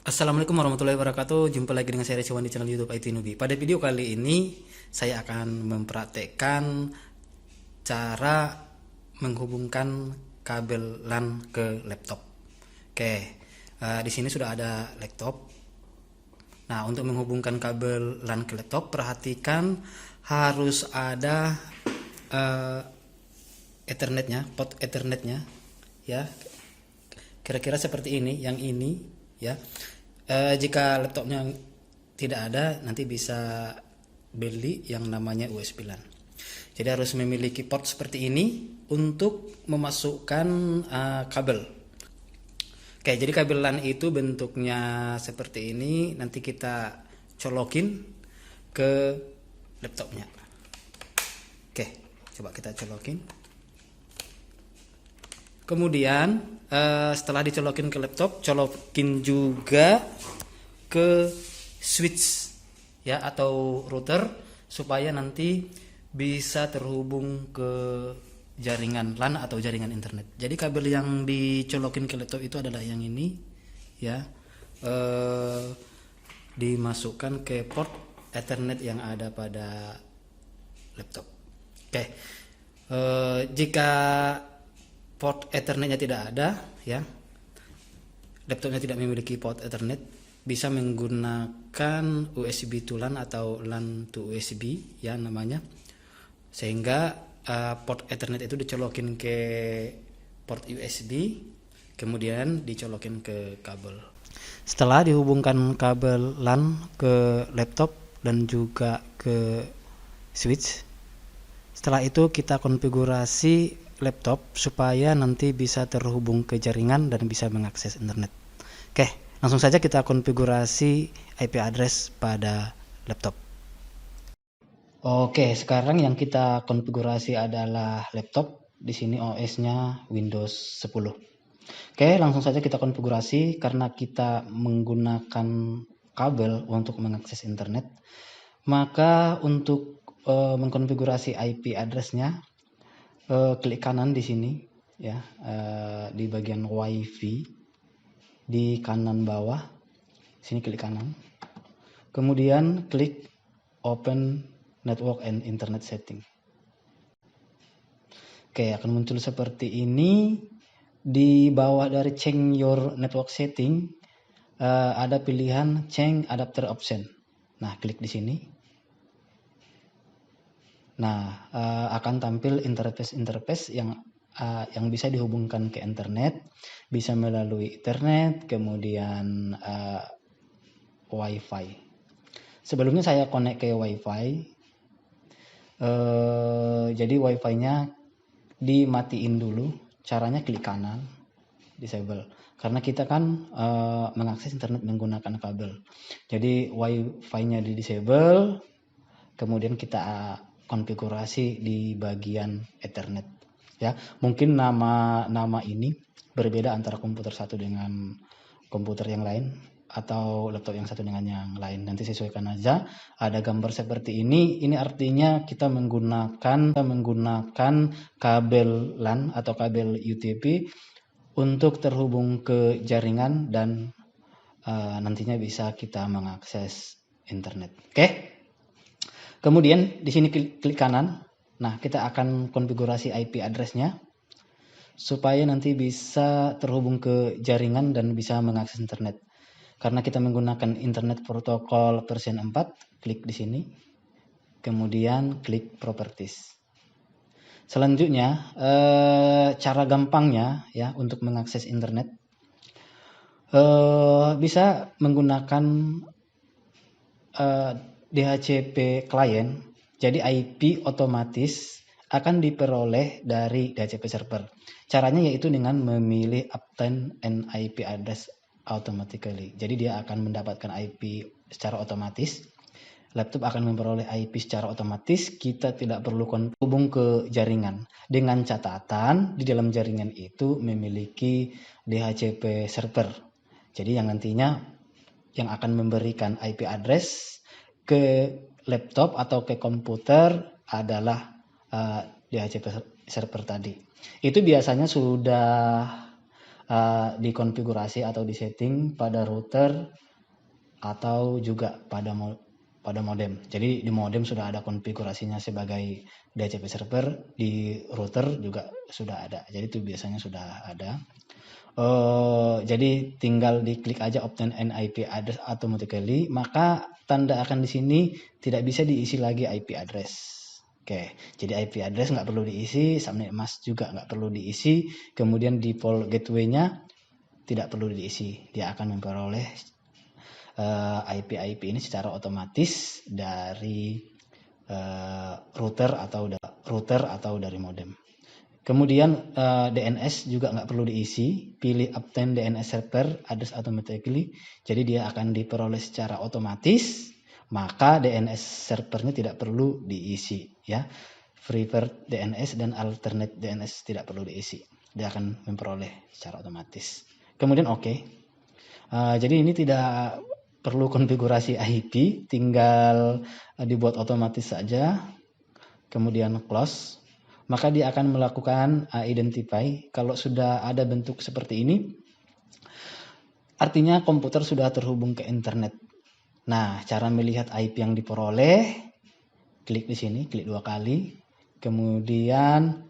Assalamualaikum warahmatullahi wabarakatuh. Jumpa lagi dengan saya Rezawan di channel YouTube IT Nubi. Pada video kali ini saya akan mempraktekkan cara menghubungkan kabel LAN ke laptop. Oke, di sini sudah ada laptop. Nah, untuk menghubungkan kabel LAN ke laptop, perhatikan harus ada eh, Ethernetnya, port Ethernetnya, ya. Kira-kira seperti ini, yang ini, ya. Jika laptopnya tidak ada, nanti bisa beli yang namanya USB LAN. Jadi harus memiliki port seperti ini untuk memasukkan kabel. Oke, jadi kabel LAN itu bentuknya seperti ini. Nanti kita colokin ke laptopnya. Oke, coba kita colokin. Kemudian setelah dicolokin ke laptop, colokin juga ke switch ya atau router supaya nanti bisa terhubung ke jaringan LAN atau jaringan internet. Jadi kabel yang dicolokin ke laptop itu adalah yang ini ya. Dimasukkan ke port Ethernet yang ada pada laptop. Oke. Jika port Ethernetnya tidak ada, ya, laptopnya tidak memiliki port Ethernet, bisa menggunakan USB to LAN atau LAN to USB, ya namanya, sehingga port Ethernet itu dicolokin ke port USB, kemudian dicolokin ke kabel. Setelah dihubungkan kabel LAN ke laptop dan juga ke switch, setelah itu kita konfigurasi laptop supaya nanti bisa terhubung ke jaringan dan bisa mengakses internet. Oke, langsung saja kita konfigurasi IP address pada laptop. Oke, sekarang yang kita konfigurasi adalah laptop. Di sini OS-nya Windows 10. Oke, langsung saja kita konfigurasi karena kita menggunakan kabel untuk mengakses internet. Maka untuk mengkonfigurasi IP address-nya, klik kanan di sini ya, di bagian WiFi di kanan bawah sini, klik kanan, kemudian klik open network and internet setting. Oke, akan muncul seperti ini. Di bawah dari change your network setting ada pilihan change adapter option. Nah, klik di sini. Nah, akan tampil interface yang bisa dihubungkan ke internet, bisa melalui Ethernet, kemudian WiFi. Sebelumnya saya connect ke WiFi, jadi WiFi-nya dimatiin dulu. Caranya klik kanan, disable. Karena kita kan mengakses internet menggunakan kabel. Jadi WiFi-nya di disable, kemudian kita konfigurasi di bagian Ethernet. Ya, mungkin nama ini berbeda antara komputer satu dengan komputer yang lain atau laptop yang satu dengan yang lain. Nanti sesuaikan aja. Ada gambar seperti ini. Ini artinya kita menggunakan kabel LAN atau kabel UTP untuk terhubung ke jaringan dan nantinya bisa kita mengakses internet. Oke? Kemudian di sini klik kanan. Nah, kita akan konfigurasi IP address-nya supaya nanti bisa terhubung ke jaringan dan bisa mengakses internet. Karena kita menggunakan internet protokol version 4, klik di sini. Kemudian klik properties. Selanjutnya, cara gampangnya ya untuk mengakses internet bisa menggunakan DHCP client. Jadi IP otomatis akan diperoleh dari DHCP server. Caranya yaitu dengan memilih obtain an IP address automatically. Jadi dia akan mendapatkan IP secara otomatis. Laptop akan memperoleh IP secara otomatis. Kita tidak perlu hubung ke jaringan. Dengan catatan di dalam jaringan itu memiliki DHCP server. Jadi yang nantinya yang akan memberikan IP address ke laptop atau ke komputer adalah DHCP server tadi. Itu biasanya sudah dikonfigurasi atau disetting pada router atau juga pada modem. Jadi di modem sudah ada konfigurasinya sebagai DHCP server, di router juga sudah ada. Jadi itu biasanya sudah ada. Jadi tinggal diklik aja obtain an IP address automatically, maka tanda akan di sini tidak bisa diisi lagi IP address. Oke, jadi IP address nggak perlu diisi, subnet mask juga nggak perlu diisi, kemudian default gateway-nya tidak perlu diisi. Dia akan memperoleh IP ini secara otomatis dari router atau dari modem. Kemudian DNS juga nggak perlu diisi, pilih obtain DNS server address automatically, jadi dia akan diperoleh secara otomatis, maka DNS servernya tidak perlu diisi, ya. Preferred DNS dan alternate DNS tidak perlu diisi, dia akan memperoleh secara otomatis. Kemudian oke. Jadi ini tidak perlu konfigurasi IP, tinggal dibuat otomatis saja, kemudian close. Maka dia akan melakukan identify. Kalau sudah ada bentuk seperti ini, artinya komputer sudah terhubung ke internet. Nah, cara melihat IP yang diperoleh, klik di sini, klik 2 kali, kemudian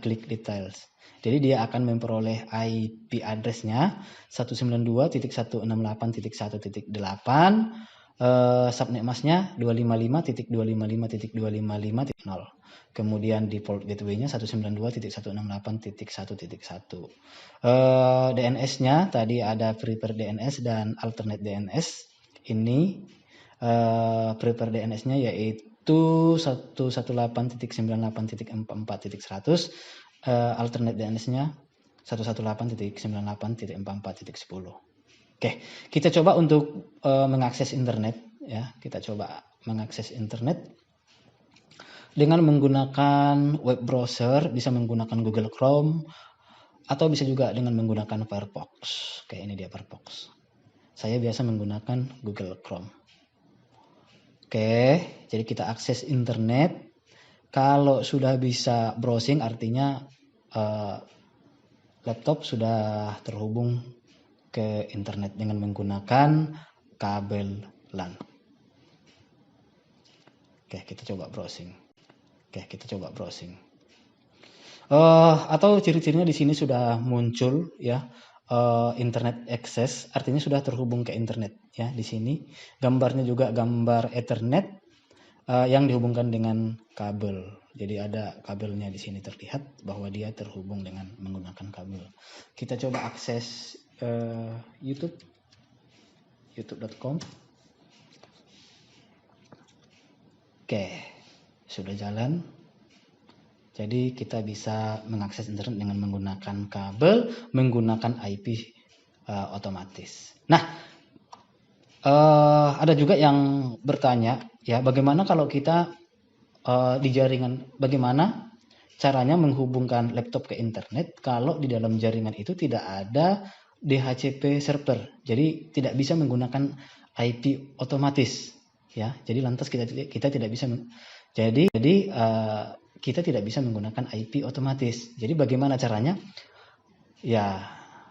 klik details. Jadi dia akan memperoleh IP address-nya 192.168.1.8, subnet mask-nya 255.255.255.0. Kemudian default gateway-nya 192.168.1.1. DNS-nya tadi ada preferred DNS dan alternate DNS. Ini preferred DNS-nya yaitu 118.98.44.100. Alternate DNS-nya 118.98.44.10. Oke, kita coba untuk mengakses internet, ya. Kita coba mengakses internet dengan menggunakan web browser, bisa menggunakan Google Chrome atau bisa juga dengan menggunakan Firefox. Oke, ini dia Firefox. Saya biasa menggunakan Google Chrome. Oke, jadi kita akses internet. Kalau sudah bisa browsing, artinya laptop sudah terhubung ke internet dengan menggunakan kabel LAN. Oke, kita coba browsing. Atau ciri-cirinya di sini sudah muncul, ya. Internet access, artinya sudah terhubung ke internet, ya. Di sini gambarnya juga gambar Ethernet yang dihubungkan dengan kabel. Jadi ada kabelnya di sini terlihat bahwa dia terhubung dengan menggunakan kabel. Kita coba akses youtube.com. Oke, sudah jalan. Jadi kita bisa mengakses internet dengan menggunakan kabel, menggunakan IP otomatis. Nah, ada juga yang bertanya, ya, bagaimana kalau kita di jaringan, bagaimana caranya menghubungkan laptop ke internet kalau di dalam jaringan itu tidak ada DHCP server, jadi tidak bisa menggunakan IP otomatis, ya. Jadi lantas kita tidak bisa kita tidak bisa menggunakan IP otomatis. Jadi bagaimana caranya? Ya,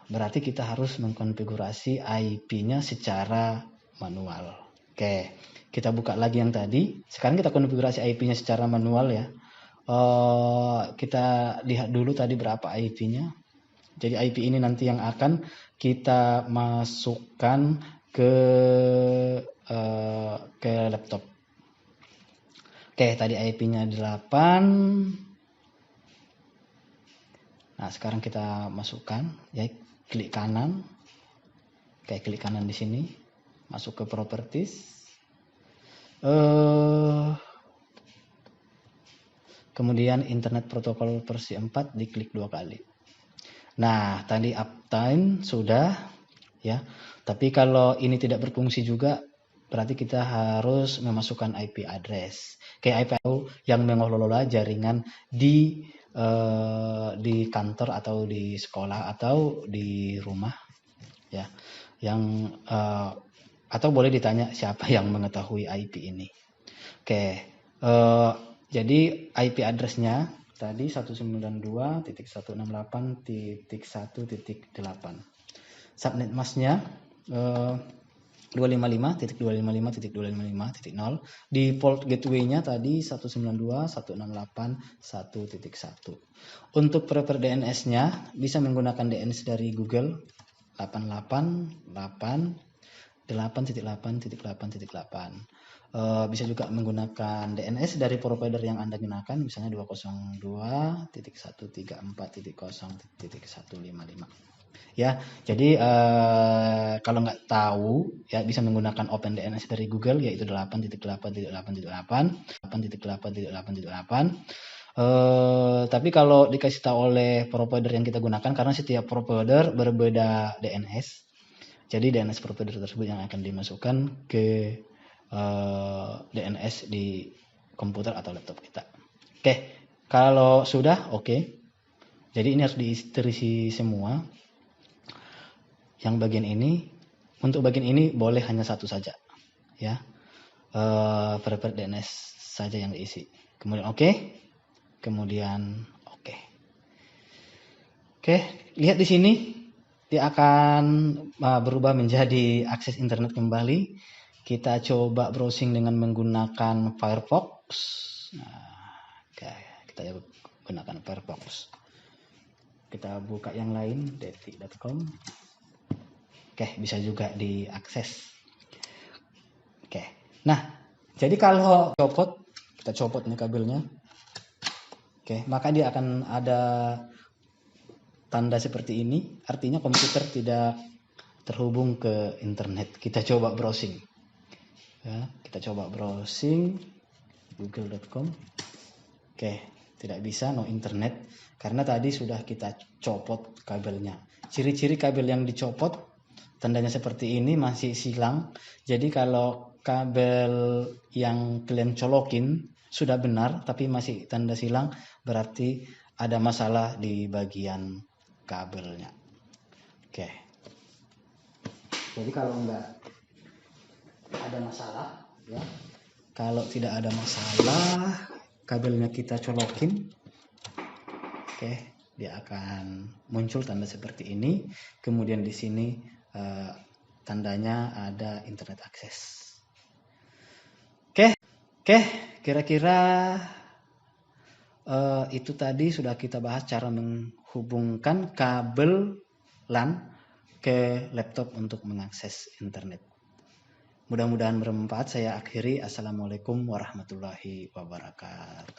berarti kita harus mengkonfigurasi IP-nya secara manual. Oke, kita buka lagi yang tadi. Sekarang kita konfigurasi IP-nya secara manual, ya. Kita lihat dulu tadi berapa IP-nya. Jadi IP ini nanti yang akan kita masukkan ke laptop. Oke, tadi IP-nya 8. Nah, sekarang kita masukkan, ya, klik kanan. Oke, klik kanan di sini. Masuk ke properties. Kemudian internet protokol versi 4 diklik 2 kali. Nah, tadi uptime sudah, ya. Tapi kalau ini tidak berfungsi juga, berarti kita harus memasukkan IP address. Kayak IP yang mengelola jaringan di kantor atau di sekolah atau di rumah, ya. Yang atau boleh ditanya siapa yang mengetahui IP ini. Oke, jadi IP address-nya tadi 192.168.1.8. Subnet masknya 255.255.255.0. Default gateway-nya tadi 192.168.1.1. Untuk private DNS-nya bisa menggunakan DNS dari Google 888.8.8.8. Bisa juga menggunakan DNS dari provider yang Anda gunakan, misalnya 202.134.0.155. Ya, jadi kalau nggak tahu ya bisa menggunakan OpenDNS dari Google, yaitu 8.8.8.8.8. Tapi kalau dikasih tahu oleh provider yang kita gunakan, karena setiap provider berbeda DNS, jadi DNS provider tersebut yang akan dimasukkan ke DNS di komputer atau laptop kita. Oke, kalau sudah oke. Jadi ini harus diisi semua. Yang bagian ini, untuk bagian ini boleh hanya satu saja, ya, private DNS saja yang diisi. Kemudian oke, kemudian oke. Oke, lihat di sini dia akan berubah menjadi akses internet kembali. Kita coba browsing dengan menggunakan Firefox. Oke, kita gunakan Firefox. Kita buka yang lain, detik.com. Oke, bisa juga diakses. Oke, nah, jadi kalau kita copot nih kabelnya. Oke, maka dia akan ada tanda seperti ini, artinya komputer tidak terhubung ke internet. Kita coba browsing. Ya, kita coba browsing google.com. Oke, tidak bisa, no internet, karena tadi sudah kita copot kabelnya. Ciri-ciri kabel yang dicopot, tandanya seperti ini, masih silang. Jadi kalau kabel yang kalian colokin sudah benar tapi masih tanda silang, berarti ada masalah di bagian kabelnya. Oke. Jadi kalau enggak ada masalah, ya. Kalau tidak ada masalah, kabelnya kita colokin. Oke, dia akan muncul tanda seperti ini. Kemudian di sini tandanya ada internet akses. Oke, kira-kira itu tadi sudah kita bahas cara menghubungkan kabel LAN ke laptop untuk mengakses internet. Mudah-mudahan bermanfaat. Saya akhiri. Assalamualaikum warahmatullahi wabarakatuh.